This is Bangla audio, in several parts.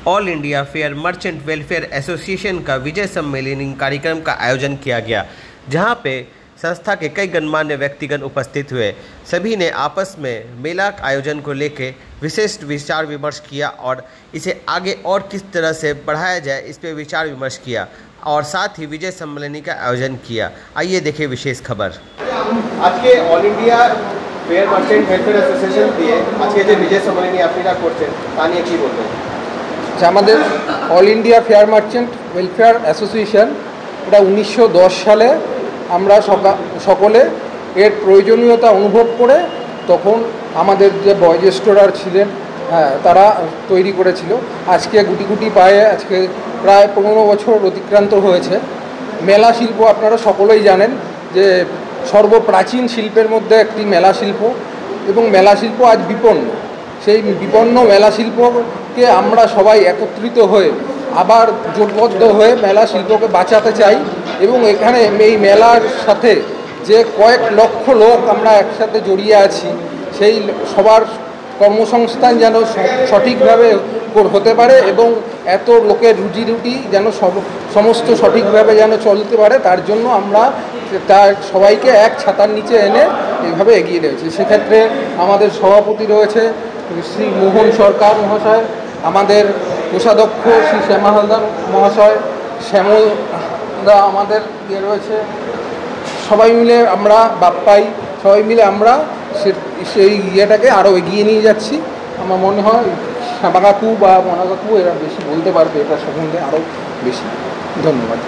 All India fair merchant welfare association का विजय सम्मेलनी कार्यक्रम का आयोजन किया गया, जहां पे संस्था के कई गणमान्य व्यक्तिगण उपस्थित हुए। सभी ने आपस में मेला आयोजन को लेकर विशेष विचार विमर्श किया और इसे आगे और किस तरह से बढ़ाया जाए इस पर विचार विमर्श किया और साथ ही विजय सम्मेलनी का आयोजन किया। आइए देखें विशेष खबर। आज के all India fair merchant welfare association दिए आज के विजय सम्मेलनी आपनिरा करছেন তা নিয়ে কি বলবেন? আমাদের all India fair merchant welfare association এটা 1910 সালে আমরা সকলে এর প্রয়োজনীয়তা অনুভব করে তখন আমাদের যে বয়োজ্যেষ্ঠরা ছিলেন তারা তৈরি করেছিল। আজকে গুটি গুটি পায়ে আজকে প্রায় 15 বছর অতিক্রান্ত হয়েছে। মেলা শিল্প আপনারা সকলেই জানেন যে সর্বপ্রাচীন শিল্পের মধ্যে একটি মেলা শিল্প এবং মেলা শিল্প আজ বিপন্ন। সেই বিপন্ন মেলা শিল্পকে আমরা সবাই একত্রিত হয়ে আবার জোটবদ্ধ হয়ে মেলা শিল্পকে বাঁচাতে চাই এবং এখানে এই মেলার সাথে যে কয়েক লক্ষ লোক আমরা একসাথে জড়িয়ে আছি সেই সবার কর্মসংস্থান যেন সঠিকভাবে হতে পারে এবং এত লোকের রুজি রুটি যেন সমস্ত সঠিকভাবে যেন চলতে পারে, তার জন্য আমরা তার সবাইকে এক ছাতার নিচে এনে এইভাবে এগিয়ে রয়েছে। সেক্ষেত্রে আমাদের সভাপতি রয়েছে শ্রী মোহন সরকার মহাশয়, আমাদের কোষাধ্যক্ষ শ্রী শ্যামা হালদার মহাশয়, শ্যামলদা আমাদের রয়েছে। সবাই মিলে আমরা বাপ্পাই সবাই মিলে আমরা সেই ইয়েটাকে আরও এগিয়ে নিয়ে যাচ্ছি। আমার মনে হয় শ্যামা কাকু বা মনা কাকু এরা বেশি বলতে পারবে এটা সম্বন্ধে আরও বেশি। ধন্যবাদ।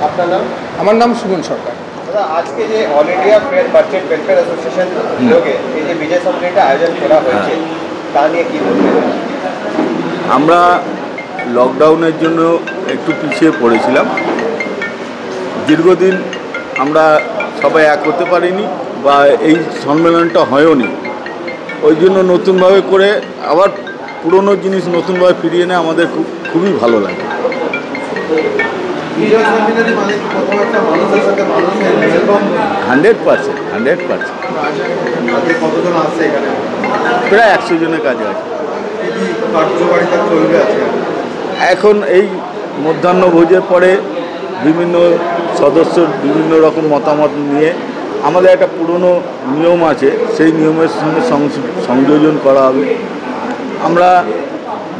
আপনার নাম? আমার নাম সুমন সরকার। দাদা, আজকে যে all India fair merchant welfare association উদ্যোগে এই যে বিজয় সম্মেলনটা আয়োজন করা হয়েছে তা নিয়ে কী বলবেন? আমরা লকডাউনের জন্য একটু পিছিয়ে পড়েছিলাম। দীর্ঘদিন আমরা সবাই এক হতে পারিনি বা এই সম্মেলনটা হয়ওনি। ওই জন্য নতুনভাবে করে আবার পুরনো জিনিস নতুনভাবে ফিরিয়ে এনে আমাদের খুবই ভালো লাগে। 100%। প্রায় 100 জনের কাছে আছে। এখন এই মধ্যাহ্ন ভোজের পরে বিভিন্ন সদস্যর বিভিন্ন রকম মতামত নিয়ে আমাদের একটা পুরনো নিয়ম আছে, সেই নিয়মের সঙ্গে সংযোজন করা হবে। আমরা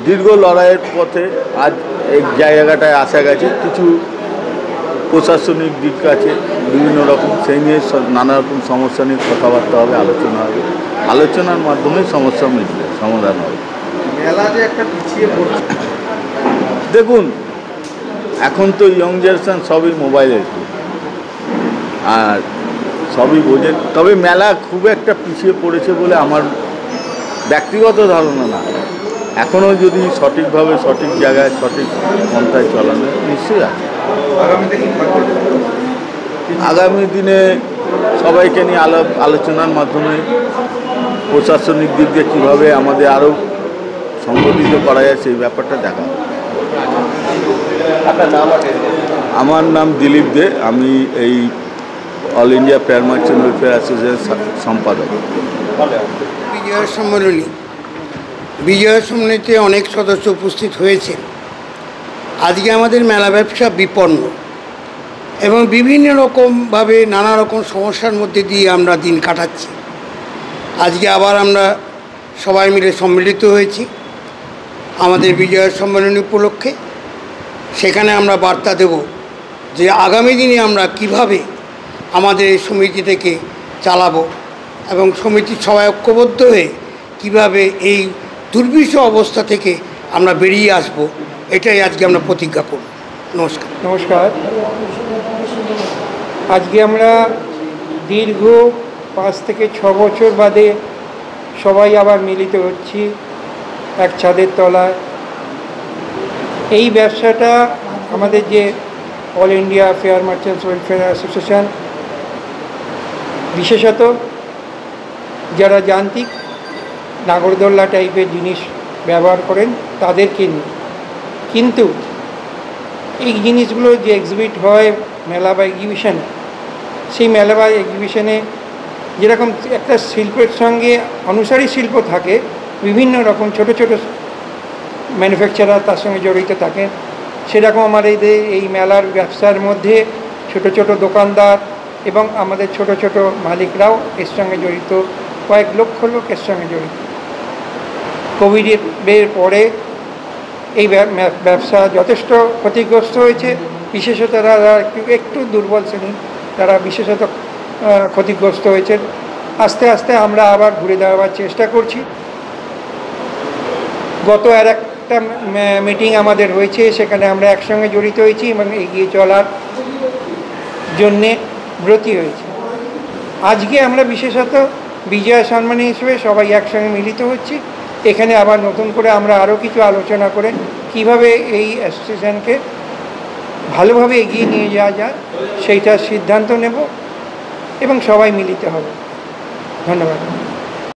দীর্ঘ লড়াইয়ের পথে আজ এই জায়গাটায় আসা গেছে। কিছু প্রশাসনিক দিক আছে বিভিন্ন রকম, সেই নিয়ে নানা রকম সমস্যা নিয়ে কথাবার্তা হবে, আলোচনা হবে। আলোচনার মাধ্যমে সমস্যা মিটবে, সমাধান হবে। মেলা যে একটা পিছিয়ে পড়ছে, দেখুন এখন তো ইয়ং জেনারেশন সবই মোবাইলের আর সবই বোঝেন, তবে মেলা খুব একটা পিছিয়ে পড়েছে বলে আমার ব্যক্তিগত ধারণা না। এখনও যদি সঠিকভাবে সঠিক জায়গায় সঠিক পন্থায় চলানো নিশ্চয়ই আছে। আগামী দিনে সবাইকে নিয়ে আলোচনার মাধ্যমে প্রশাসনিক দিক দিয়ে কীভাবে আমাদের আরও সংগঠিত করা যায় সেই ব্যাপারটা দেখা হবে। আমার নাম দিলীপ দে, আমি এই all India fair merchant welfare অ্যাসোসিয়েশনের সম্পাদক। বিজয় সম্মেলনীতে অনেক সদস্য উপস্থিত হয়েছে। আজকে আমাদের মেলা ব্যবসা বিপন্ন এবং বিভিন্ন রকমভাবে নানা রকম সমস্যার মধ্যে দিয়ে আমরা দিন কাটাচ্ছি। আজকে আবার আমরা সবাই মিলে সম্মিলিত হয়েছি আমাদের বিজয় সম্মেলনী উপলক্ষে। সেখানে আমরা বার্তা দেব যে আগামী দিনে আমরা কিভাবে আমাদের এই সমিতিটাকে চালাবো এবং সমিতির সবাই ঐক্যবদ্ধ হয়ে কিভাবে এই দুর্বিষহ অবস্থা থেকে আমরা বেরিয়ে আসব, এটাই আজকে আমরা প্রতিজ্ঞা করব। নমস্কার। আজকে আমরা দীর্ঘ 5 থেকে 6 বছর বাদে সবাই আবার মিলিত হচ্ছি এক ছাদের তলায়। এই ব্যবসাটা আমাদের যে all India fair merchants welfare association, বিশেষত যারা যান্ত্রিক নাগরদোল্লা টাইপের জিনিস ব্যবহার করেন তাদেরকে নিয়ে, কিন্তু এই জিনিসগুলো যে এক্সিবিট হয় মেলা বা এক্সিবিশনে, সেই মেলা বা এক্সিবিশনে যেরকম একটা শিল্পের সঙ্গে অনুসারী শিল্প থাকে, বিভিন্ন রকম ছোট ছোট ম্যানুফ্যাকচারার তার সঙ্গে জড়িত থাকেন। সেরকম আমাদের এই মেলার ব্যবসার মধ্যে ছোট ছোট দোকানদার এবং আমাদের ছোট ছোট মালিকরাও এর সঙ্গে জড়িত, কয়েক লক্ষ লোক এর সঙ্গে জড়িত। কোভিডের পরে এই ব্যবসা যথেষ্ট ক্ষতিগ্রস্ত হয়েছে, বিশেষত তারা একটু দুর্বল শ্রেণী, তারা বিশেষত ক্ষতিগ্রস্ত হয়েছে। আস্তে আস্তে আমরা আবার ঘুরে দাঁড়াবার চেষ্টা করছি। গত একটা মিটিং আমাদের হয়েছে, সেখানে আমরা একসঙ্গে জড়িত হয়েছি এবং এগিয়ে চলার জন্যে ব্রতী হয়েছি। আজকে আমরা বিশেষত বিজয়া সম্মানী হিসেবে সবাই একসঙ্গে মিলিত হচ্ছি। এখানে আবার নতুন করে আমরা আরও কিছু আলোচনা করে কিভাবে এই অ্যাসোসিয়েশনকে ভালোভাবে এগিয়ে নিয়ে যাওয়া যায় সেইটার সিদ্ধান্ত নেব এবং সবাই মিলিত হবে। ধন্যবাদ।